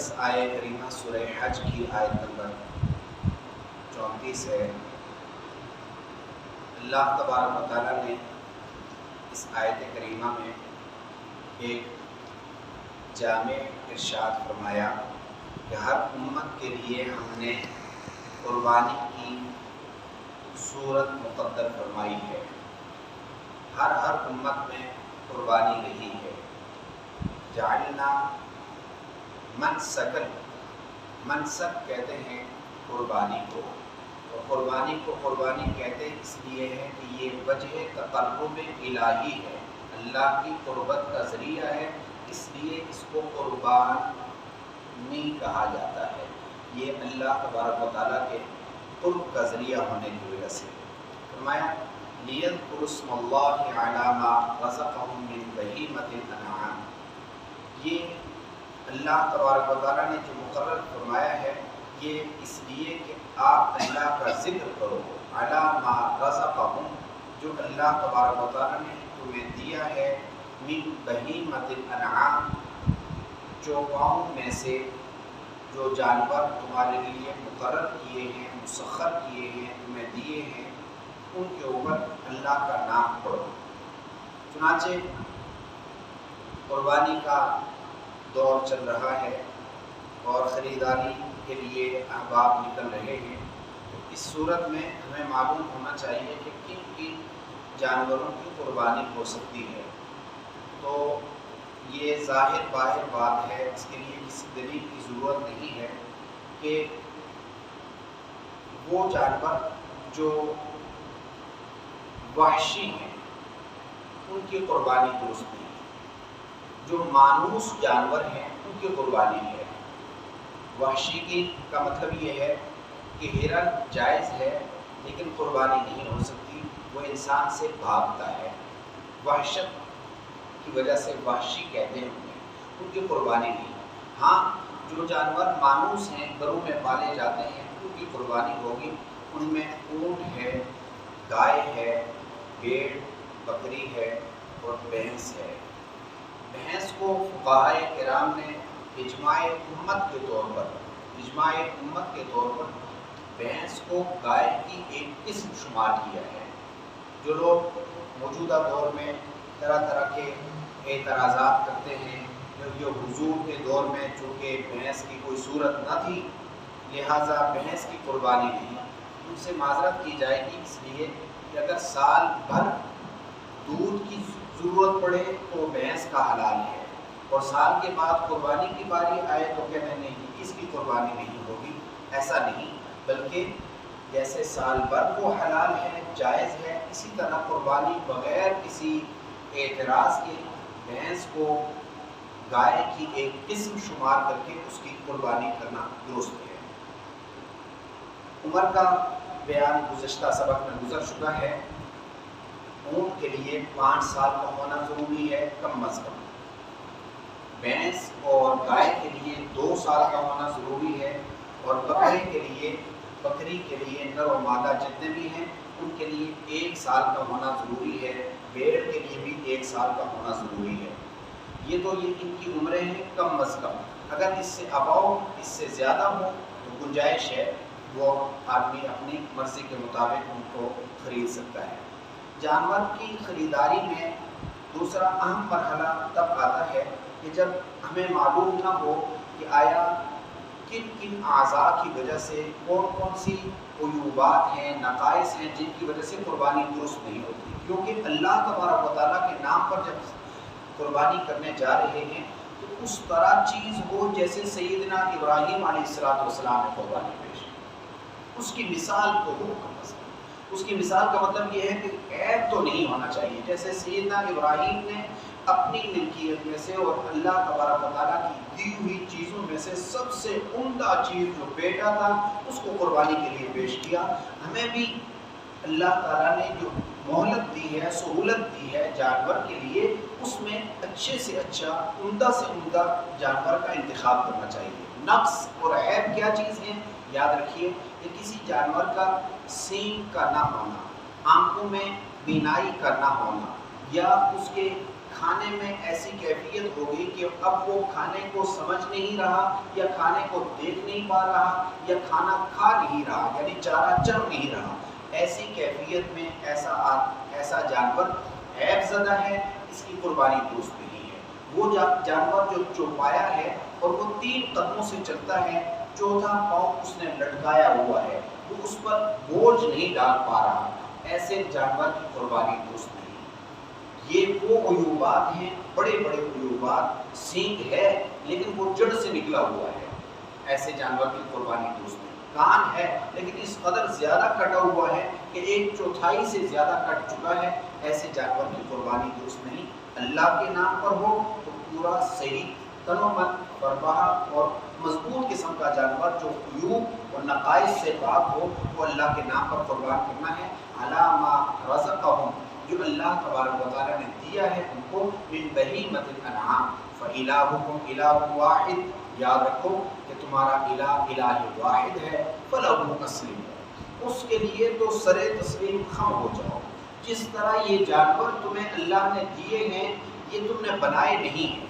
مقدس آیت کریمہ سورہ حج کی آیت نمبر 34 ہے۔ اللہ تبارک و تعالیٰ نے اس آیت کریمہ میں ایک جامع ارشاد فرمایا کہ ہر امت کے لیے ہم نے قربانی کی صورت مقدر فرمائی ہے۔ ہر امت میں قربانی رہی ہے۔ جعلنا منسک کہتے ہیں قربانی کو، اور قربانی کو قربانی کہتے اس لیے ہے کہ یہ وجہ تقرب الہی ہے، اللہ کی قربت کا ذریعہ ہے، اس لیے اس کو قربانی کہا جاتا ہے۔ یہ اللہ تبارک و تعالیٰ کے قرب کا ذریعہ ہونے کی وجہ سے فرمایا لِيَذْكُرُوا اسْمَ اللَّهِ عَلَىٰ مَا رَزَقَهُم مِّن بَهِيمَةِ الْأَنْعَامِ۔ یہ اللہ تبارک و تعالیٰ نے جو مقرر فرمایا ہے یہ اس لیے کہ آپ اللہ کا ذکر کرو، عَلَىٰ مَا رَزَقَهُم، جو اللہ تبارک و تعالیٰ نے تمہیں دیا ہے، مِن بَهِيمَةِ الْأَنْعَامِ، چوپاؤں میں سے جو جانور تمہارے لیے مقرر کیے ہیں، مسخر کیے ہیں، تمہیں دیے ہیں، ان کے اوپر اللہ کا نام پڑھو۔ چنانچہ قربانی کا دور چل رہا ہے اور خریداری کے لیے احباب نکل رہے ہیں، تو اس صورت میں ہمیں معلوم ہونا چاہیے کہ کن کن جانوروں کی قربانی ہو سکتی ہے۔ تو یہ ظاہر باہر بات ہے، اس کے لیے کسی دلیل کی ضرورت نہیں ہے کہ وہ جانور جو وحشی ہیں ان کی قربانی درست نہیں ہے، جو مانوس جانور ہیں ان کی قربانی ہے۔ وحشی کی کا مطلب یہ ہے کہ ہرن جائز ہے لیکن قربانی نہیں ہو سکتی، وہ انسان سے بھاگتا ہے، وحشت کی وجہ سے وحشی کہتے ہیں ان کی قربانی نہیں۔ ہاں جو جانور مانوس ہیں، گھروں میں پالے جاتے ہیں، ان کی قربانی ہوگی۔ ان میں اونٹ ہے، گائے ہے، بھیڑ بکری ہے اور بھینس ہے۔ بھینس کو فقہائے کرام نے اجماع امت کے طور پر بھینس کو گائے کی ایک قسم شمار کیا ہے۔ جو لوگ موجودہ دور میں طرح طرح کے اعتراضات کرتے ہیں، یہ حضور کے دور میں چونکہ بھینس کی کوئی صورت نہ تھی لہٰذا بھینس کی قربانی نہیں، ان سے معذرت کی جائے گی، اس لیے کہ اگر سال بھر دودھ کی ضرورت پڑے تو بھینس کا حلال ہے، اور سال کے بعد قربانی کی باری آئے تو کہتے ہیں نہیں اس کی قربانی نہیں ہوگی۔ ایسا نہیں، بلکہ جیسے سال بھر کو حلال ہے، جائز ہے، اسی طرح قربانی بغیر کسی اعتراض کے بھینس کو گائے کی ایک قسم شمار کر کے اس کی قربانی کرنا درست ہے۔ عمر کا بیان گزشتہ سبق میں گزر چکا ہے۔ اونٹ کے لیے 5 سال کا ہونا ضروری ہے کم از کم، بھینس اور گائے کے لیے 2 سال کا ہونا ضروری ہے، اور بکری کے لیے نر و مادہ جتنے بھی ہیں ان کے لیے 1 سال کا ہونا ضروری ہے، بھیڑ کے لیے بھی 1 سال کا ہونا ضروری ہے۔ یہ تو یہ ان کی عمریں ہیں کم از کم، اگر اس سے اباؤ اس سے زیادہ ہو تو گنجائش ہے، وہ آدمی اپنی مرضی کے مطابق ان کو خرید سکتا ہے۔ جانور کی خریداری میں دوسرا اہم مرحلہ تب آتا ہے کہ جب ہمیں معلوم نہ ہو کہ آیا کن کن اعضاء کی وجہ سے کون سی عیوبات ہیں، نقائص ہیں جن کی وجہ سے قربانی درست نہیں ہوتی، کیونکہ اللہ تبارک و تعالیٰ کے نام پر جب قربانی کرنے جا رہے ہیں تو اس طرح چیز ہو جیسے سیدنا ابراہیم علیہ السلام نے قربانی پیش کی، اس کی مثال کو ہو کم از کم۔ اس کی مثال کا مطلب یہ ہے کہ عیب تو نہیں ہونا چاہیے، جیسے سیدنا ابراہیم نے اپنی ملکیت میں سے اور اللہ تبارک و تعالیٰ کی دی ہوئی چیزوں میں سے سب سے عمدہ چیز جو بیٹا تھا اس کو قربانی کے لیے پیش کیا۔ ہمیں بھی اللہ تعالیٰ نے جو مہلت دی ہے، سہولت دی ہے جانور کے لیے، اس میں اچھے سے اچھا، عمدہ سے عمدہ جانور کا انتخاب کرنا چاہیے۔ نقص اور عیب کیا چیز ہیں یاد رکھیے کہ کسی جانور کا سینگ کا نہ ہونا، آنکھوں میں بینائی کا نہ ہونا، یا اس کے کھانے میں ایسی کیفیت ہوگی کہ اب وہ کھانے کو سمجھ نہیں رہا یا کھانے کو دیکھ نہیں پا رہا یا کھانا کھا نہیں رہا، یعنی چارہ چر نہیں رہا، ایسی کیفیت میں ایسا جانور عیب زدہ ہے، اس کی قربانی درست نہیں ہے۔ وہ جانور جو چوپایا ہے اور وہ 3 قدموں سے چلتا ہے، چوتھا پاؤں اس نے لٹکایا ہوا ہے، وہ اس پر بوجھ نہیں ڈال پا رہا، ایسے جانور کی قربانی درست نہیں۔ یہ وہ عیوبات ہیں، بڑے بڑے عیوبات، سینگ ہے لیکن وہ جڑ سے نکلا ہوا ہے، ایسے جانور کی قربانی درست نہیں۔ کان ہے لیکن اس قدر زیادہ کٹا ہوا ہے کہ 1/4 سے زیادہ کٹ چکا ہے، ایسے جانور کی قربانی درست نہیں۔ اللہ کے نام پر ہو تو پورا صحیح تنومن اور بہا اور مضبوط قسم کا جانور جو عیوب اور نقائص سے پاک ہو، وہ اللہ کے نام پر قربان کرنا ہے۔ علامہ رزقہم، جو اللہ تبارک و تعالیٰ نے دیا ہے ان کو، من بہیمۃ الانعام فإلہکم الہ واحد، یاد رکھو کہ تمہارا الہ واحد ہے، فلہ اسلموا، اس کے لیے تو سر تسلیم خم ہو جاؤ۔ جس طرح یہ جانور تمہیں اللہ نے دیے ہیں، یہ تم نے بنائے نہیں ہیں،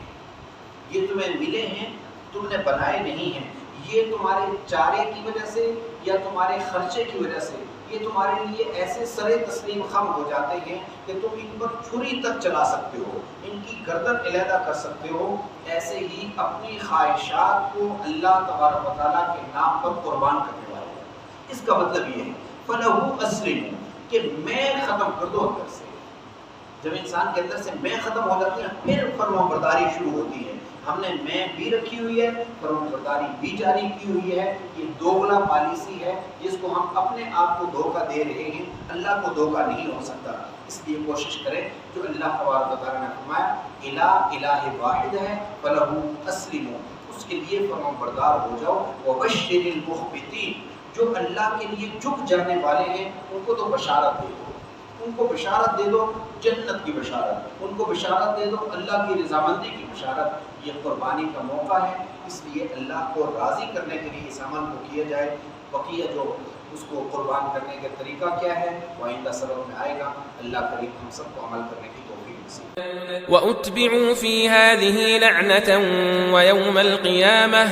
یہ تمہیں ملے ہیں، تم نے بنائے نہیں ہیں، یہ تمہارے چارے کی وجہ سے یا تمہارے خرچے کی وجہ سے یہ تمہارے لیے ایسے سر تسلیم خم ہو جاتے ہیں کہ تم ان پر چھری تک چلا سکتے ہو، ان کی گردن علیحدہ کر سکتے ہو۔ ایسے ہی اپنی خواہشات کو اللہ تبارک و تعالیٰ کے نام پر قربان کرنے والے ہیں۔ اس کا مطلب یہ ہے فَلَهُ أَسْلِمُوا، کہ میں ختم کر دو اندر سے۔ جب انسان کے اندر سے میں ختم ہو جاتی ہے پھر فرمانبرداری شروع ہوتی ہے۔ ہم نے میں بھی رکھی ہوئی ہے، فرمانبرداری بھی جاری کی ہوئی ہے، یہ دوگلا پالیسی ہے جس کو ہم اپنے آپ کو دھوکہ دے رہے ہیں، اللہ کو دھوکہ نہیں ہو سکتا۔ اس لیے کوشش کریں جو اللہ تبارک و تعالیٰ نے فرمایا الہ واحد ہے، فَلَهُ أَسْلِمُوا، اس کے لیے فرمانبردار ہو جاؤ۔ وَبَشِّرِ الْمُخْبِتِينَ، جو اللہ کے لیے جھک جانے والے ہیں ان کو تو بشارت دے دو، ان کو بشارت دے دو جنت کی بشارت، ان کو بشارت دے دو اللہ کی رضامندی کی بشارت۔ یہ قربانی کا موقع ہے، اس لیے اللہ کو راضی کرنے کے لیے اس عمل کو کیا جائے۔ بقیہ جو اس کو قربان کرنے کا طریقہ کیا ہے وہ آئندہ سبق میں آئے گا۔ اللہ کریم ہم سب کو عمل کرنے کی توفیق نصیب۔ وَأُتْبِعُوا فِي هَذِهِ لَعْنَةً وَيَوْمَ الْقِيَامَةِ